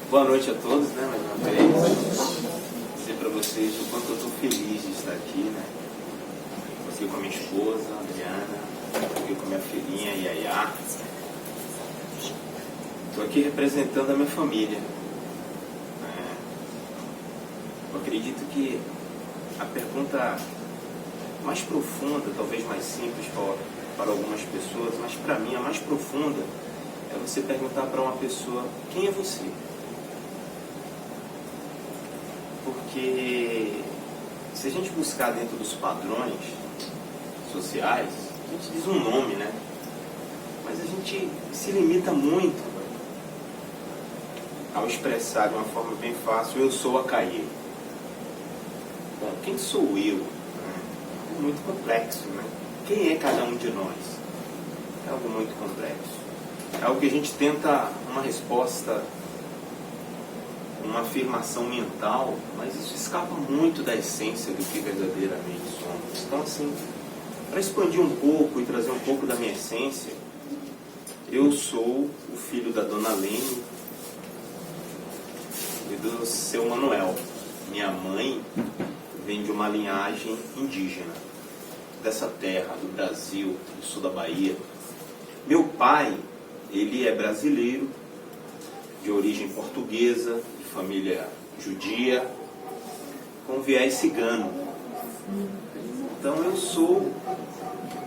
Boa noite a todos, né, mais uma vez. Dizer para vocês o quanto eu estou feliz de estar aqui, né? Estou aqui com a minha esposa, a Adriana, estou aqui com a minha filhinha, Yaya. Estou aqui representando a minha família. Eu acredito que a pergunta mais profunda, talvez mais simples para algumas pessoas, mas para mim a mais profunda é você perguntar para uma pessoa: quem é você? Porque se a gente buscar dentro dos padrões sociais, a gente diz um nome, né? Mas a gente se limita muito ao expressar de uma forma bem fácil: eu sou Acaê. Bom, quem sou eu? É muito complexo, né? Quem é cada um de nós? É algo muito complexo. É algo que a gente tenta uma resposta, uma afirmação mental, mas isso escapa muito da essência do que verdadeiramente somos. Então, assim, para expandir um pouco e trazer um pouco da minha essência, eu sou o filho da Dona Lene e do seu Manuel. Minha mãe vem de uma linhagem indígena, dessa terra, do Brasil, do sul da Bahia. Meu pai, ele é brasileiro, de origem portuguesa, de família judia, com viés cigano. Então eu sou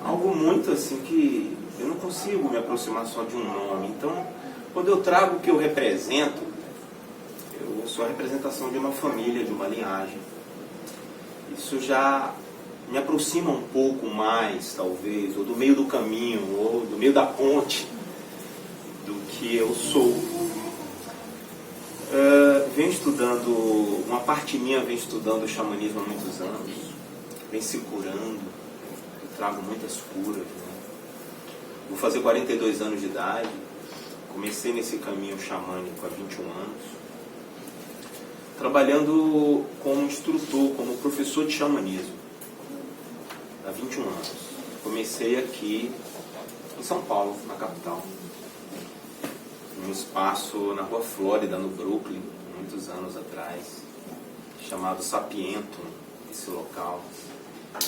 algo muito assim que eu não consigo me aproximar só de um nome. Então, quando eu trago o que eu represento, eu sou a representação de uma família, de uma linhagem. Isso já me aproxima um pouco mais, talvez, ou do meio do caminho, ou do meio da ponte, do que eu sou. Venho estudando, uma parte minha vem estudando o xamanismo há muitos anos, vem se curando, eu trago muitas curas, né? Vou fazer 42 anos de idade, comecei nesse caminho xamânico há 21 anos, trabalhando como instrutor, como professor de xamanismo, há 21 anos. Comecei aqui em São Paulo, na capital, num espaço na Rua Flórida, no Brooklyn, muitos anos atrás, chamado Sapientum, esse local.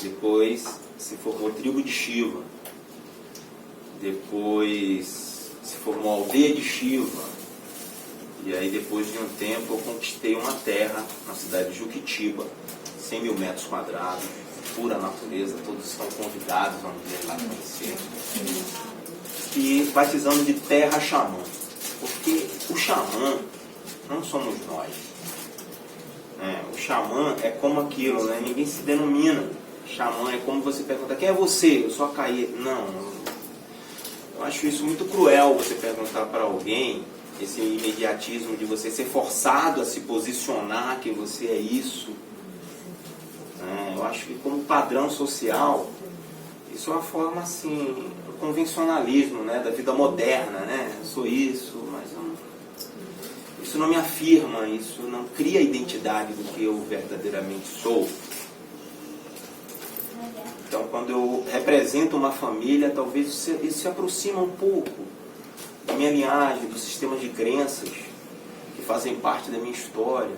Depois se formou Tribo de Shiva, depois se formou Aldeia de Shiva, e aí depois de um tempo eu conquistei uma terra na cidade de Juquitiba, 100 mil metros quadrados, pura natureza, todos estão convidados a um dia lá conhecer, e batizando de terra xamã, porque o xamã não somos nós. O xamã é como aquilo, né? Ninguém se denomina xamã, é como você pergunta: quem é você? Eu sou Acaê. Não, eu acho isso muito cruel, você perguntar para alguém, esse imediatismo de você ser forçado a se posicionar que você é isso. Eu acho que como padrão social, isso é uma forma assim, o convencionalismo, né, da vida moderna, né? Eu sou isso, mas não, isso não me afirma, isso não cria a identidade do que eu verdadeiramente sou. Então, quando eu represento uma família, talvez isso se aproxima um pouco da minha linhagem, do sistema de crenças que fazem parte da minha história.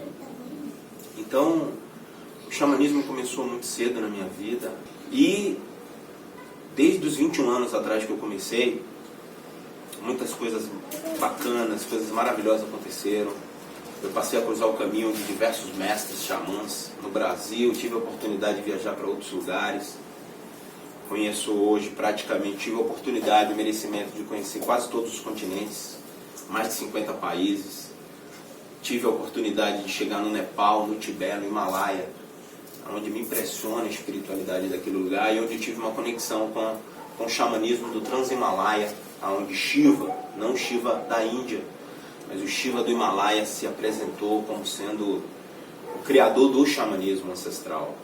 Então, o xamanismo começou muito cedo na minha vida, e desde os 21 anos atrás que eu comecei, muitas coisas bacanas, coisas maravilhosas aconteceram. Eu passei a cruzar o caminho de diversos mestres xamãs no Brasil, tive a oportunidade de viajar para outros lugares. Conheço hoje praticamente, tive a oportunidade e o merecimento de conhecer quase todos os continentes, mais de 50 países. Tive a oportunidade de chegar no Nepal, no Tibete, no Himalaia, onde me impressiona a espiritualidade daquele lugar, e onde tive uma conexão com o xamanismo do Trans-Himalaia, onde Shiva, não o Shiva da Índia, mas o Shiva do Himalaia se apresentou como sendo o criador do xamanismo ancestral.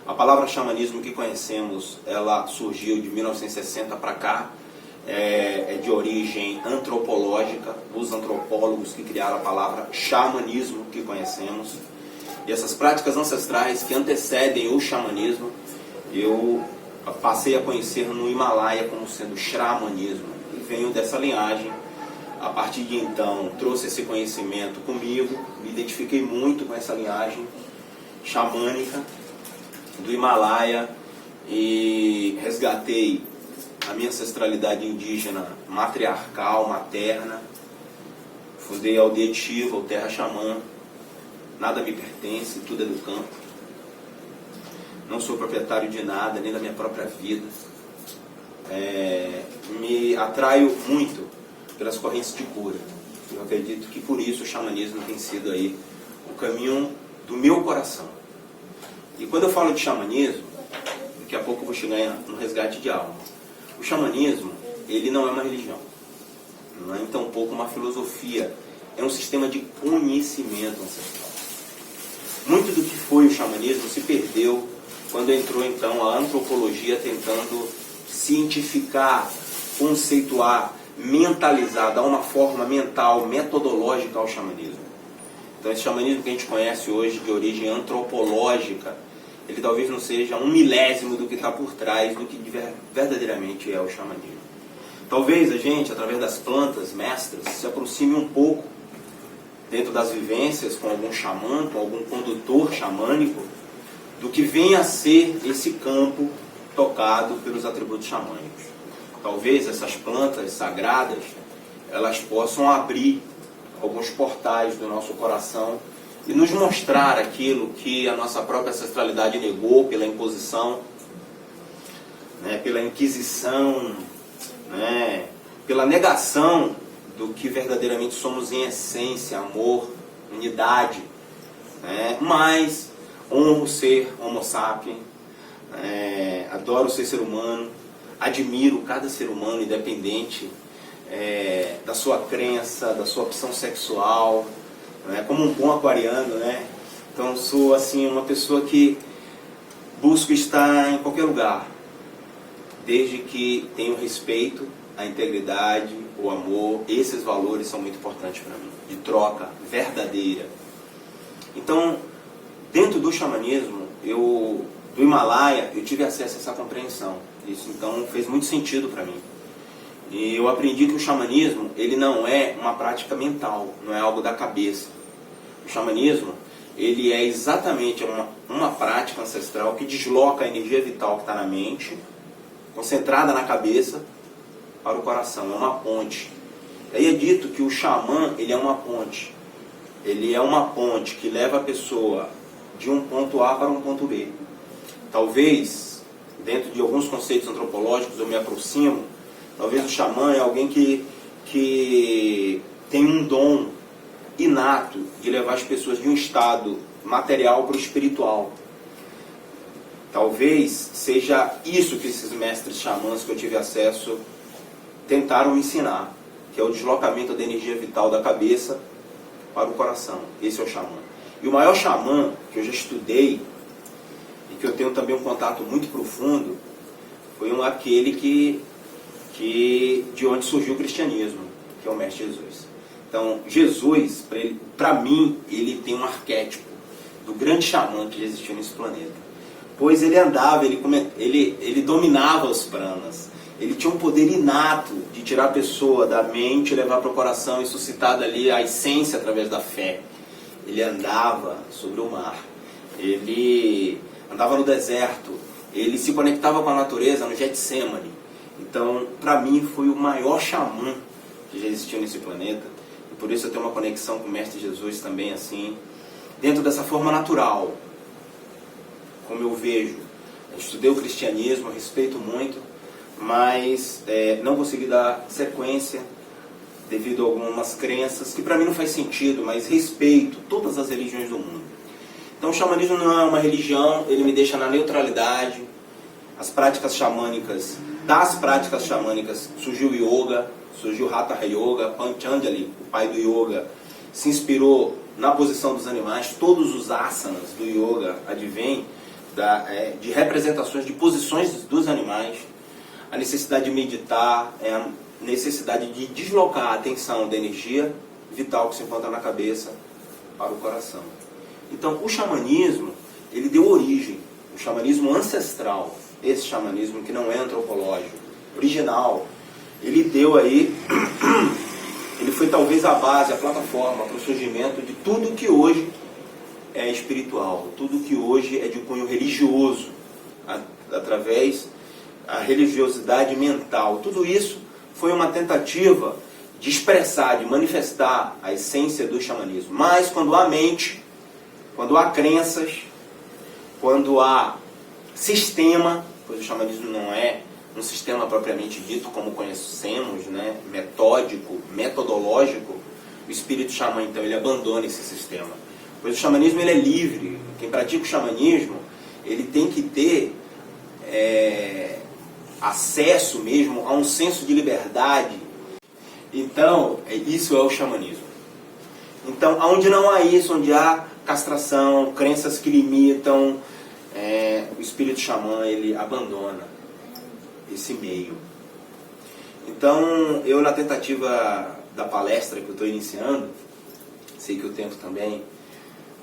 A palavra xamanismo que conhecemos, ela surgiu de 1960 para cá, é de origem antropológica, os antropólogos que criaram a palavra xamanismo que conhecemos. E essas práticas ancestrais que antecedem o xamanismo, eu passei a conhecer no Himalaia como sendo xamanismo. E venho dessa linhagem A partir de então, trouxe esse conhecimento comigo, me identifiquei muito com essa linhagem xamânica do Himalaia e resgatei a minha ancestralidade indígena matriarcal, materna. Fundei a aldeia Tiva, ou Terra Xamã. Nada me pertence, tudo é do campo. Não sou proprietário de nada, nem da minha própria vida. Me atraio muito pelas correntes de cura. Eu acredito que por isso o xamanismo tem sido aí o caminho do meu coração. E quando eu falo de xamanismo, daqui a pouco eu vou chegar no resgate de alma. O xamanismo, ele não é uma religião, não é então pouco uma filosofia, é um sistema de conhecimento ancestral. Muito do que foi o xamanismo se perdeu quando entrou então a antropologia tentando cientificar, conceituar, mentalizar, dar uma forma mental, metodológica ao xamanismo. Então esse xamanismo que a gente conhece hoje de origem antropológica, ele talvez não seja 1/1000 do que está por trás do que verdadeiramente é o xamanismo. Talvez a gente, através das plantas mestras, se aproxime um pouco dentro das vivências com algum xamã, com algum condutor xamânico, do que venha a ser esse campo tocado pelos atributos xamânicos. Talvez essas plantas sagradas, elas possam abrir alguns portais do nosso coração e nos mostrar aquilo que a nossa própria ancestralidade negou pela imposição, pela inquisição, pela negação do que verdadeiramente somos em essência, amor, unidade. Mas honro ser homo sapiens, adoro ser ser humano, admiro cada ser humano independente da sua crença, da sua opção sexual, como um bom aquariano, Então sou assim uma pessoa que busco estar em qualquer lugar, desde que tenha o respeito, a integridade, o amor. Esses valores são muito importantes para mim, de troca verdadeira. Então, dentro do xamanismo, do Himalaia, eu tive acesso a essa compreensão. Isso então fez muito sentido para mim. E eu aprendi que o xamanismo, ele não é uma prática mental, não é algo da cabeça. O xamanismo, ele é exatamente uma prática ancestral que desloca a energia vital que está na mente, concentrada na cabeça, para o coração. É uma ponte. Aí é dito que o xamã, ele é uma ponte. Ele é uma ponte que leva a pessoa de um ponto A para um ponto B. Talvez, dentro de alguns conceitos antropológicos, eu me aproximo. Talvez o xamã é alguém que tem um dom inato de levar as pessoas de um estado material para o espiritual. Talvez seja isso que esses mestres xamãs que eu tive acesso tentaram me ensinar, que é o deslocamento da energia vital da cabeça para o coração. Esse é o xamã. E o maior xamã que eu já estudei, e que eu tenho também um contato muito profundo, foi aquele de onde surgiu o cristianismo, que é o Mestre Jesus. Então, Jesus, para mim, ele tem um arquétipo do grande xamã que já existiu nesse planeta. Pois ele andava, ele dominava os pranas. Ele tinha um poder inato de tirar a pessoa da mente, levar para o coração e suscitar dali a essência através da fé. Ele andava sobre o mar. Ele andava no deserto. Ele se conectava com a natureza no Getsemane. Então, para mim, foi o maior xamã que já existiu nesse planeta. E por isso eu tenho uma conexão com o Mestre Jesus também, assim, dentro dessa forma natural, como eu vejo. Eu estudei o cristianismo, respeito muito, mas não consegui dar sequência devido a algumas crenças que para mim não faz sentido, mas respeito todas as religiões do mundo. Então o xamanismo não é uma religião, ele me deixa na neutralidade. As práticas xamânicas, das práticas xamânicas surgiu o yoga, surgiu o Hatha Yoga, Panchanjali, o pai do yoga, se inspirou na posição dos animais. Todos os asanas do yoga advêm de representações de posições dos animais. A necessidade de meditar, a necessidade de deslocar a atenção da energia vital que se encontra na cabeça para o coração. Então, o xamanismo, ele deu origem, o xamanismo ancestral, esse xamanismo que não é antropológico, original, ele deu aí, ele foi talvez a base, a plataforma para o surgimento de tudo que hoje é espiritual, tudo que hoje é de cunho religioso, através da religiosidade mental. Tudo isso foi uma tentativa de expressar, de manifestar a essência do xamanismo. Mas quando há mente, quando há crenças, quando há sistema, pois o xamanismo não é um sistema propriamente dito como conhecemos, né, metódico, metodológico, o espírito xamã, então, ele abandona esse sistema. Pois o xamanismo ele é livre. Quem pratica o xamanismo, ele tem que ter acesso mesmo a um senso de liberdade. Então, isso é o xamanismo. Então, onde não há isso, onde há castração, crenças que limitam, o espírito xamã, ele abandona esse meio. Então, eu na tentativa da palestra que eu estou iniciando, sei que o tempo também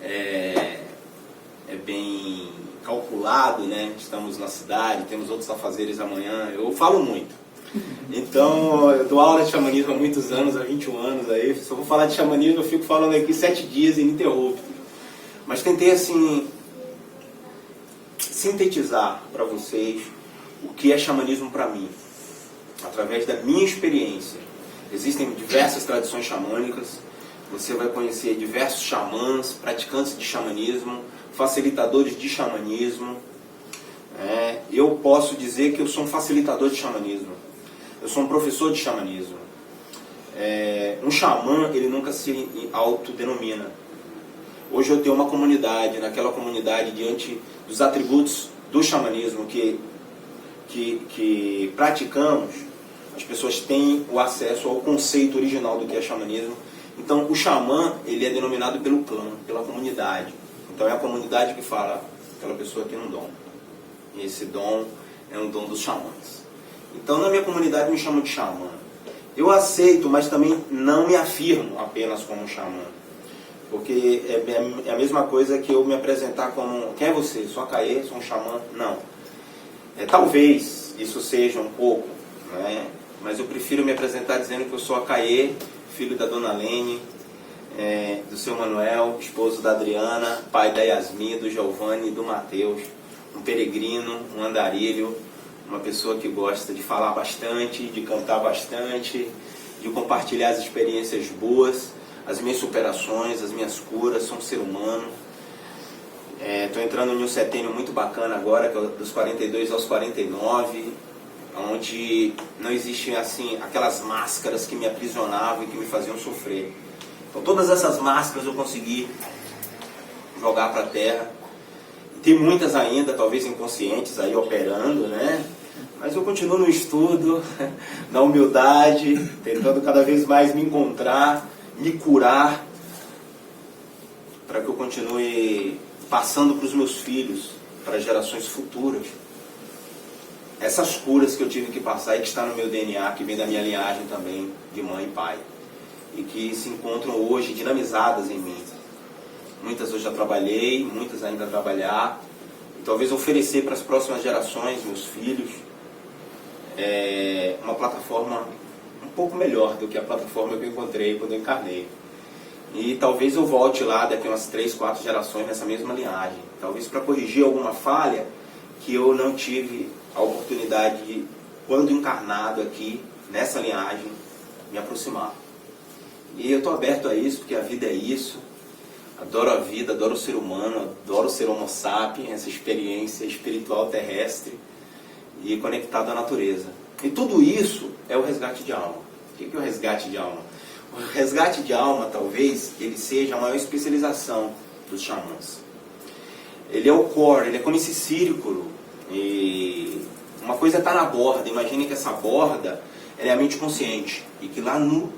é bem calculado, né? Estamos na cidade, temos outros afazeres amanhã, eu falo muito. Então, eu dou aula de xamanismo há muitos anos, há 21 anos aí. Se eu vou falar de xamanismo, eu fico falando aqui 7 dias ininterrupto. Mas tentei, assim, sintetizar para vocês o que é xamanismo para mim, através da minha experiência. Existem diversas tradições xamânicas, você vai conhecer diversos xamãs, praticantes de xamanismo, facilitadores de xamanismo. Eu posso dizer que eu sou um facilitador de xamanismo. Eu sou um professor de xamanismo. Um xamã, ele nunca se autodenomina. Hoje eu tenho uma comunidade, naquela comunidade, diante dos atributos do xamanismo que praticamos, as pessoas têm o acesso ao conceito original do que é xamanismo. Então o xamã, ele é denominado pelo clã, pela comunidade. Então é a comunidade que fala, aquela pessoa tem um dom. E esse dom é um dom dos xamãs. Então na minha comunidade me chamam de xamã. Eu aceito, mas também não me afirmo apenas como um xamã. Porque é a mesma coisa que eu me apresentar como... Quem é você? Sou Acaê? Sou um xamã? Não. Talvez isso seja um pouco, né? Mas eu prefiro me apresentar dizendo que eu sou Acaê, filho da Dona Lene, do seu Manuel, esposo da Adriana, pai da Yasmin, do Giovanni e do Mateus, um peregrino, um andarilho, uma pessoa que gosta de falar bastante, de cantar bastante, de compartilhar as experiências boas, as minhas superações, as minhas curas. Sou um ser humano. Estou entrando em um setênio muito bacana agora, que é dos 42 aos 49, onde não existem assim aquelas máscaras que me aprisionavam e que me faziam sofrer. Então todas essas máscaras eu consegui jogar para a terra. E tem muitas ainda, talvez inconscientes, aí operando, né? Mas eu continuo no estudo, na humildade, tentando cada vez mais me encontrar, me curar, para que eu continue passando para os meus filhos, para gerações futuras, essas curas que eu tive que passar e que está no meu DNA, que vem da minha linhagem também, de mãe e pai, e que se encontram hoje dinamizadas em mim. Muitas eu já trabalhei, muitas ainda a trabalhar, e talvez oferecer para as próximas gerações, meus filhos, uma plataforma um pouco melhor do que a plataforma que eu encontrei quando eu encarnei. E talvez eu volte lá daqui umas 3, 4 gerações nessa mesma linhagem. Talvez para corrigir alguma falha que eu não tive a oportunidade de, quando encarnado aqui, nessa linhagem, me aproximar. E eu estou aberto a isso, porque a vida é isso. Adoro a vida, adoro o ser humano, adoro ser homo sapiens, essa experiência espiritual terrestre e conectado à natureza. E tudo isso é o resgate de alma. O que é o resgate de alma? O resgate de alma, talvez, ele seja a maior especialização dos xamãs. Ele é o core, ele é como esse círculo. E uma coisa está na borda. Imagine que essa borda é a mente consciente. E que lá no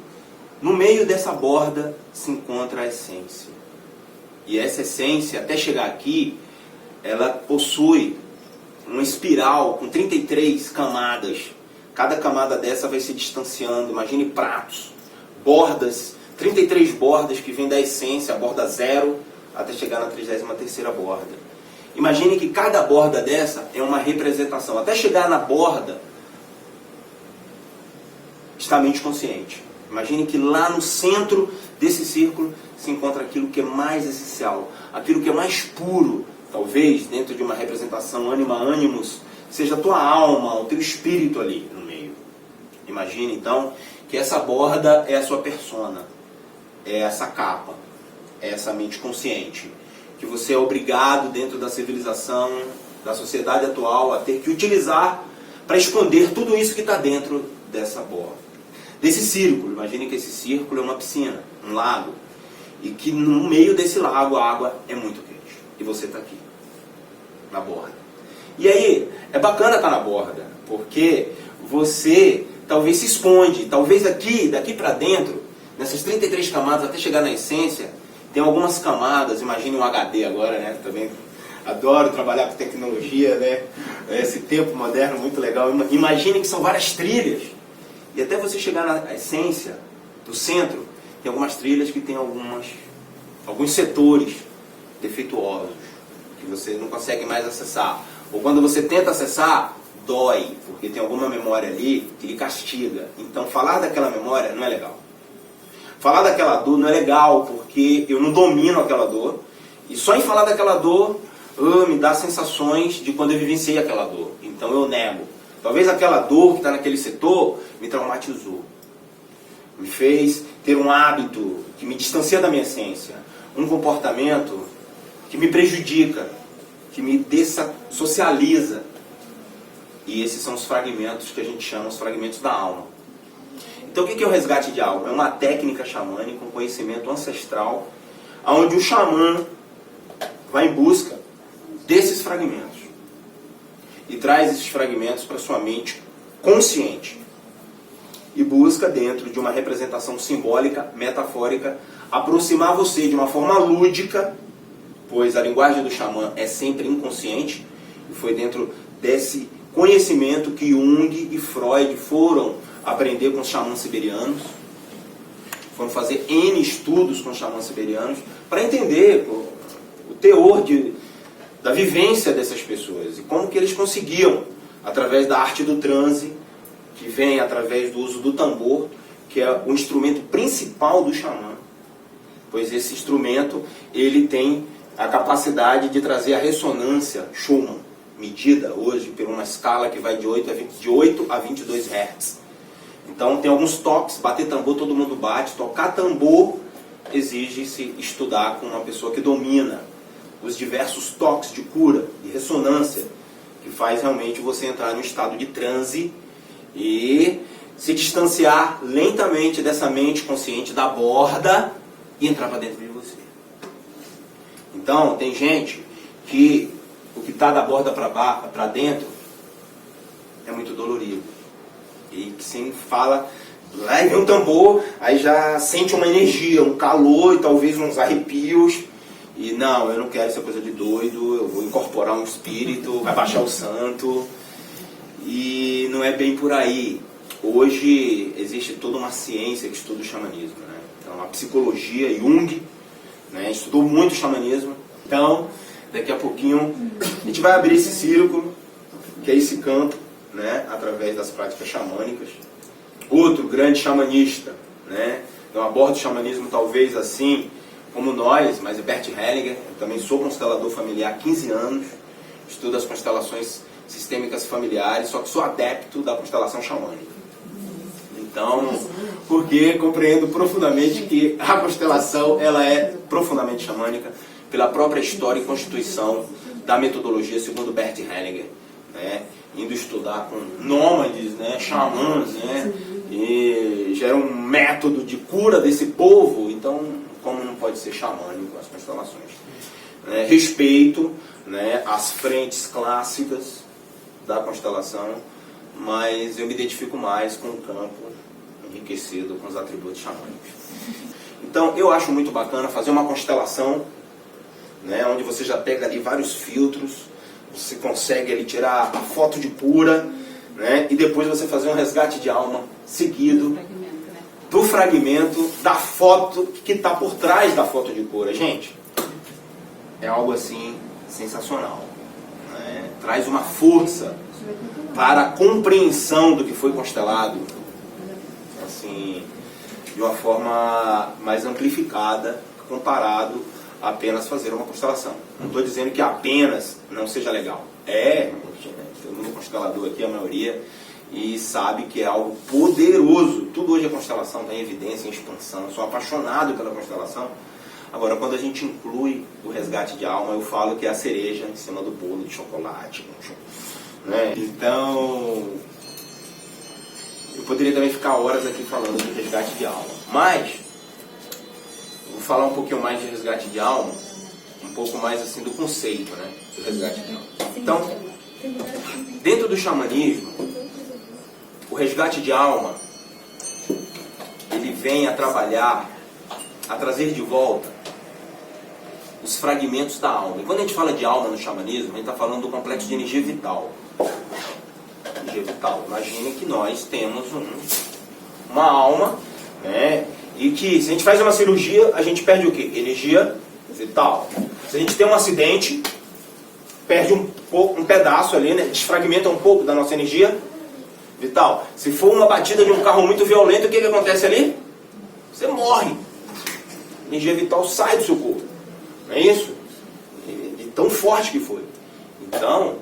meio dessa borda se encontra a essência. E essa essência, até chegar aqui, ela possui uma espiral com 33 camadas. Cada camada dessa vai se distanciando. Imagine pratos, bordas, 33 bordas que vêm da essência, a borda 0, até chegar na 33ª borda. Imagine que cada borda dessa é uma representação. Até chegar na borda está a mente consciente. Imagine que lá no centro desse círculo se encontra aquilo que é mais essencial, aquilo que é mais puro, talvez dentro de uma representação anima animus, seja a tua alma, o teu espírito ali no meio. Imagine então que essa borda é a sua persona, é essa capa, é essa mente consciente, que você é obrigado dentro da civilização, da sociedade atual, a ter que utilizar para esconder tudo isso que está dentro dessa borda. Desse círculo, imagine que esse círculo é uma piscina, um lago, e que no meio desse lago a água é muito quente, e você está aqui, na borda. E aí, é bacana estar na borda, porque você talvez se esconde, talvez daqui para dentro, nessas 33 camadas até chegar na essência, tem algumas camadas, imagine um HD agora, né? Também adoro trabalhar com tecnologia, né? Esse tempo moderno muito legal. Imagine que são várias trilhas. E até você chegar na essência do centro, tem algumas trilhas que tem alguns setores defeituosos, que você não consegue mais acessar. Ou quando você tenta acessar, dói, porque tem alguma memória ali que lhe castiga. Então falar daquela memória não é legal. Falar daquela dor não é legal, porque eu não domino aquela dor. E só em falar daquela dor, me dá sensações de quando eu vivenciei aquela dor. Então eu nego. Talvez aquela dor que está naquele setor me traumatizou. Me fez ter um hábito que me distancia da minha essência. Um comportamento que me prejudica, que me dessocializa. E esses são os fragmentos que a gente chama os fragmentos da alma. Então o que é o resgate de alma? É uma técnica xamânica, um conhecimento ancestral, onde o xamã vai em busca desses fragmentos e traz esses fragmentos para sua mente consciente e busca, dentro de uma representação simbólica, metafórica, aproximar você de uma forma lúdica, pois a linguagem do xamã é sempre inconsciente, e foi dentro desse conhecimento que Jung e Freud foram aprender com os xamãs siberianos, foram fazer N estudos com os xamãs siberianos, para entender o teor da vivência dessas pessoas, e como que eles conseguiam, através da arte do transe, que vem através do uso do tambor, que é o instrumento principal do xamã, pois esse instrumento ele tem a capacidade de trazer a ressonância Schumann, medida hoje por uma escala que vai de 8 a 22 Hz. Então tem alguns toques, bater tambor todo mundo bate, tocar tambor exige-se estudar com uma pessoa que domina os diversos toques de cura, de ressonância, que faz realmente você entrar no estado de transe e se distanciar lentamente dessa mente consciente da borda e entrar para dentro de você. Então tem gente que o que está da borda para dentro é muito dolorido. E que sempre fala, lá vem um tambor, aí já sente uma energia, um calor e talvez uns arrepios. E não, eu não quero essa coisa de doido, eu vou incorporar um espírito, vai baixar o santo. E não é bem por aí. Hoje existe toda uma ciência que estuda o xamanismo, né? Então a psicologia, Jung, né, estudou muito o xamanismo. Então, daqui a pouquinho, a gente vai abrir esse círculo, que é esse campo, né, através das práticas xamânicas. Outro grande xamanista, né, não aborda o xamanismo talvez assim como nós, mas é Bert Hellinger. Eu também sou constelador familiar há 15 anos, estudo as constelações sistêmicas familiares, só que sou adepto da constelação xamânica. Então, porque compreendo profundamente que a constelação ela é profundamente xamânica pela própria história e constituição da metodologia segundo Bert Hellinger, né? Indo estudar com nômades, né, xamãs, né, e já era um método de cura desse povo, então como não pode ser xamânico as constelações? Respeito, né, as frentes clássicas da constelação, mas eu me identifico mais com o campo enriquecido com os atributos xamânicos. Então eu acho muito bacana fazer uma constelação, né, onde você já pega ali vários filtros, você consegue ali tirar a foto de cura, né, e depois você fazer um resgate de alma seguido do fragmento da foto que está por trás da foto de cura. Gente, é algo assim sensacional, né? Traz uma força para a compreensão do que foi constelado. Assim, de uma forma mais amplificada, comparado a apenas fazer uma constelação. Não estou dizendo que apenas não seja legal. Todo mundo é constelador aqui, a maioria, e sabe que é algo poderoso. Tudo hoje é constelação, está em evidência, em expansão. Sou apaixonado pela constelação. Agora, quando a gente inclui o resgate de alma, eu falo que é a cereja em cima do bolo de chocolate. Né? Então, eu poderia também ficar horas aqui falando de resgate de alma. Mas, vou falar um pouquinho mais de resgate de alma, um pouco mais assim do conceito, né, do resgate de alma. Então, dentro do xamanismo, o resgate de alma, ele vem a trabalhar, a trazer de volta os fragmentos da alma. E quando a gente fala de alma no xamanismo, a gente está falando do complexo de energia vital. Energia vital. Imagine que nós temos uma alma, né, e que se a gente faz uma cirurgia, a gente perde o quê? Energia vital. Se a gente tem um acidente, perde um pedaço ali, né, desfragmenta um pouco da nossa energia vital. Se for uma batida de um carro muito violento, o que acontece ali? Você morre. A energia vital sai do seu corpo. Não é isso? De tão forte que foi. Então,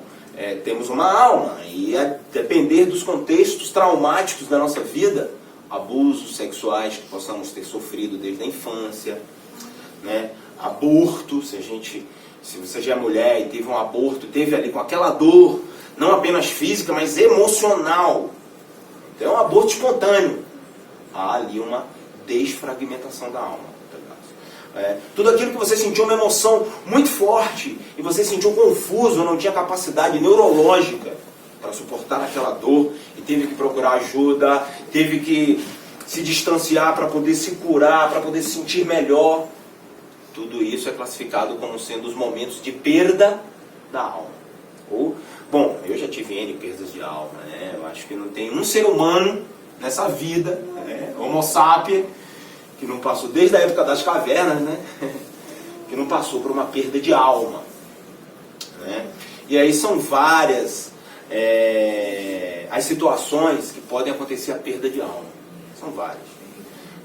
temos uma alma. E a depender dos contextos traumáticos da nossa vida, abusos sexuais que possamos ter sofrido desde a infância, né? Aborto, se você já é mulher e teve um aborto, teve ali com aquela dor, não apenas física, mas emocional. Então é um aborto espontâneo. Há ali uma desfragmentação da alma. Tudo aquilo que você sentiu uma emoção muito forte e você sentiu confuso, não tinha capacidade neurológica para suportar aquela dor e teve que procurar ajuda, teve que se distanciar para poder se curar, para poder se sentir melhor. Tudo isso é classificado como sendo os momentos de perda da alma. Bom, eu já tive N perdas de alma, né? Eu acho que não tem um ser humano nessa vida, né, Homo sapiens, que não passou desde a época das cavernas, né, que não passou por uma perda de alma, né? E aí são várias as situações que podem acontecer a perda de alma. São várias.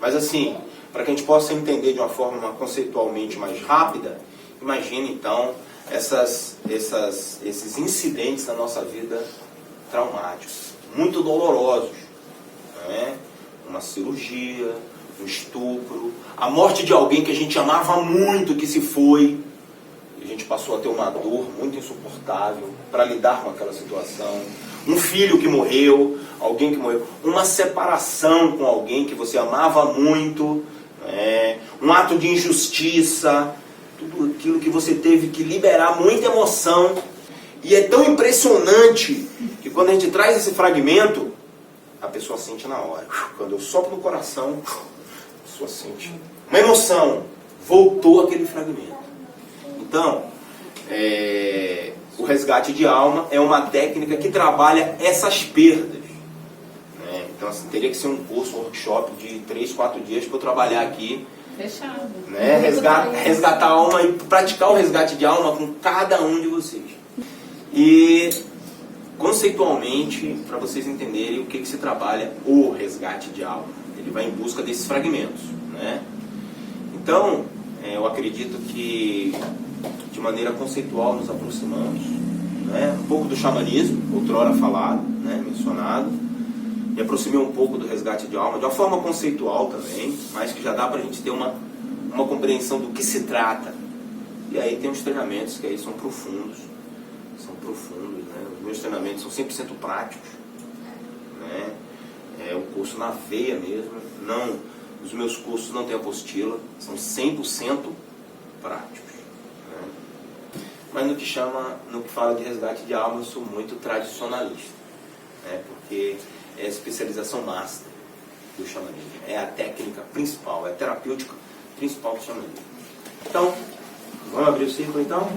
Mas assim, para que a gente possa entender de uma forma conceitualmente mais rápida, imagine então esses incidentes na nossa vida traumáticos, muito dolorosos, né? Uma cirurgia, um estupro, a morte de alguém que a gente amava muito, que se foi, e a gente passou a ter uma dor muito insuportável para lidar com aquela situação, um filho que morreu, alguém que morreu, uma separação com alguém que você amava muito, né? Um ato de injustiça, tudo aquilo que você teve que liberar muita emoção. E é tão impressionante que quando a gente traz esse fragmento, a pessoa sente na hora. Quando eu sopro no coração, a pessoa sente uma emoção. Voltou aquele fragmento. Então, o resgate de alma é uma técnica que trabalha essas perdas. Né? Então, assim, teria que ser um curso, um workshop de 3, 4 dias para eu trabalhar aqui. Fechado. Né? Resgatar a alma e praticar o resgate de alma com cada um de vocês. E conceitualmente, para vocês entenderem o que se trabalha o resgate de alma. Ele vai em busca desses fragmentos. Né? Então, eu acredito que de maneira conceitual nos aproximamos, né? Um pouco do xamanismo, outrora falado, né? Mencionado. Me aproximei um pouco do resgate de alma, de uma forma conceitual também, mas que já dá para a gente ter uma compreensão do que se trata. E aí tem uns treinamentos que aí são profundos, né? Os meus treinamentos são 100% práticos, né? É um curso na veia mesmo, os meus cursos não têm apostila, são 100% práticos. Né? Mas no que fala de resgate de alma, eu sou muito tradicionalista, né? Porque é a especialização master do xamanismo. É a técnica principal, é a terapêutica principal do xamanismo. Então, vamos abrir o círculo então?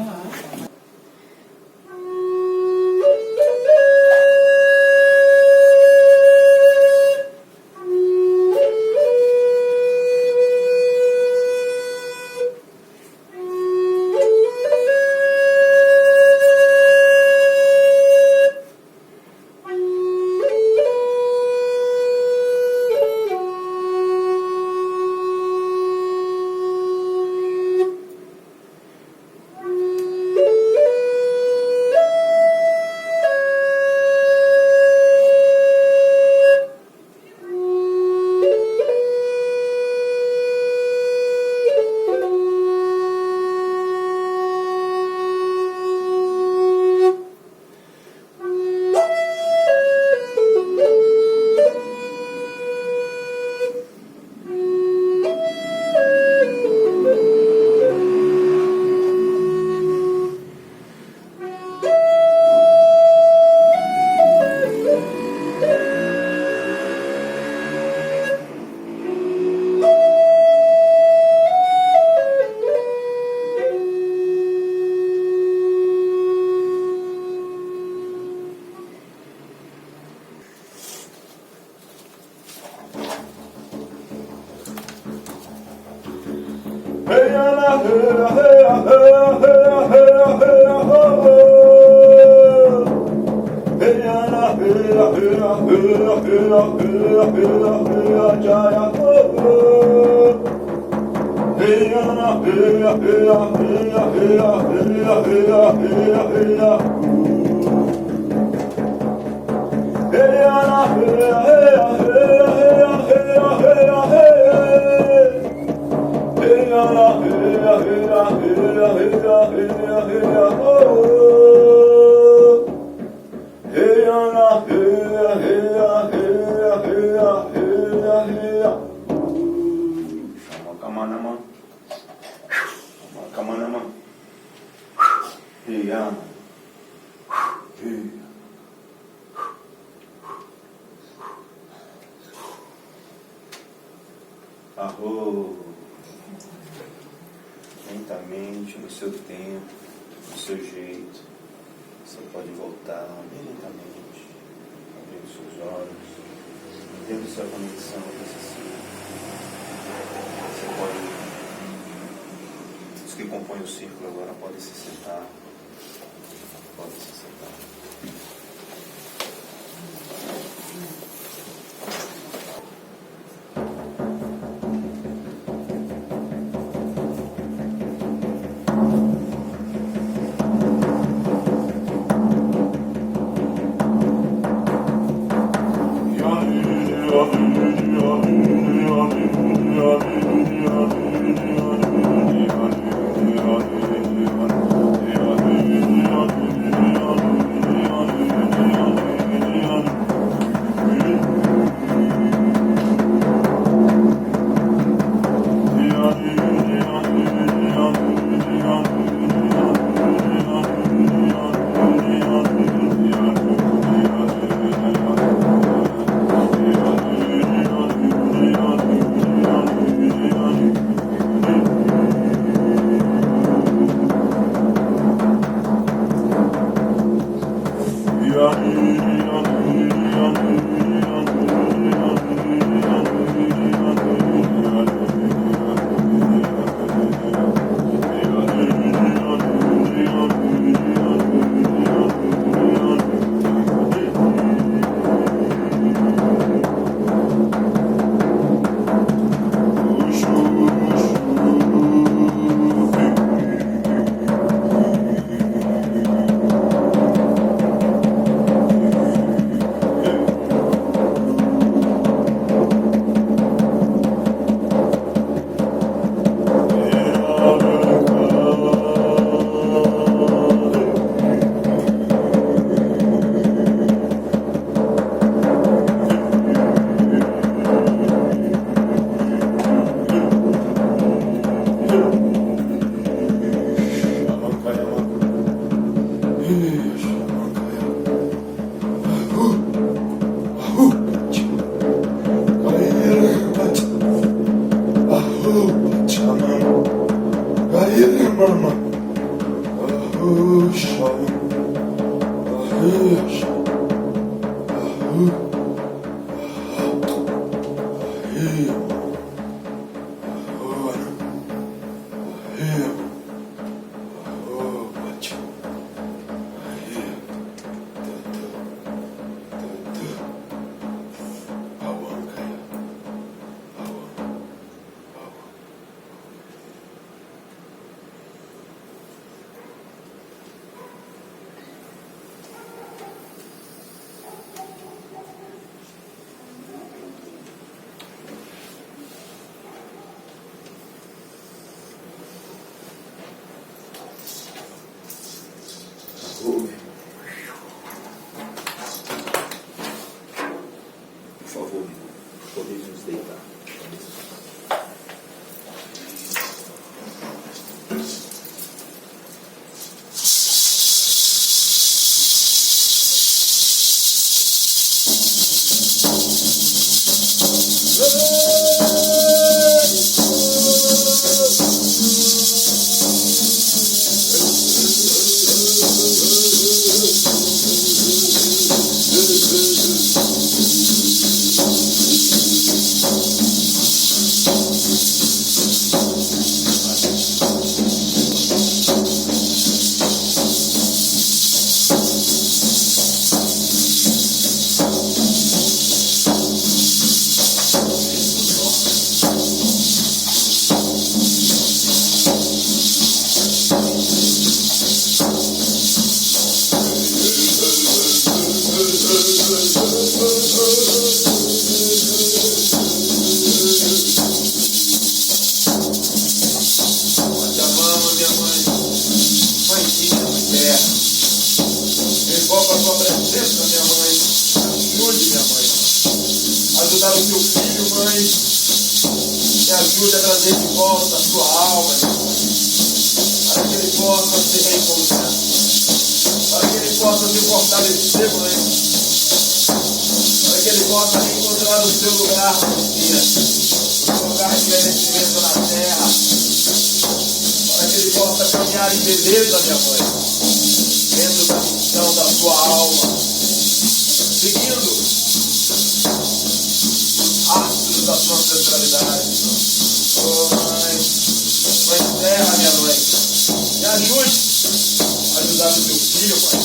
Lentamente, no seu tempo, no seu jeito, você pode voltar bem lentamente, abrindo seus olhos, mantendo sua conexão com esse ser. Você pode, os que compõem o círculo agora podem se sentar, podem se sentar. presença, minha mãe. Ajude, minha mãe. Ajudar o teu filho, mãe. Me ajude a trazer de volta a sua alma, minha mãe. Para que ele possa se reencontrar. Para que ele possa se fortalecer, mãe. Para que ele possa encontrar o seu lugar, Maria. O seu lugar de merecimento na terra. Para que ele possa caminhar em beleza, minha mãe. Dentro da missão da sua alma. Seguindo os astros da sua ancestralidade. Oh, mãe. Mãe terra, minha mãe. Me ajude a ajudar o teu filho, mãe.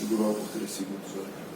Segurou por 3 segundos, olha.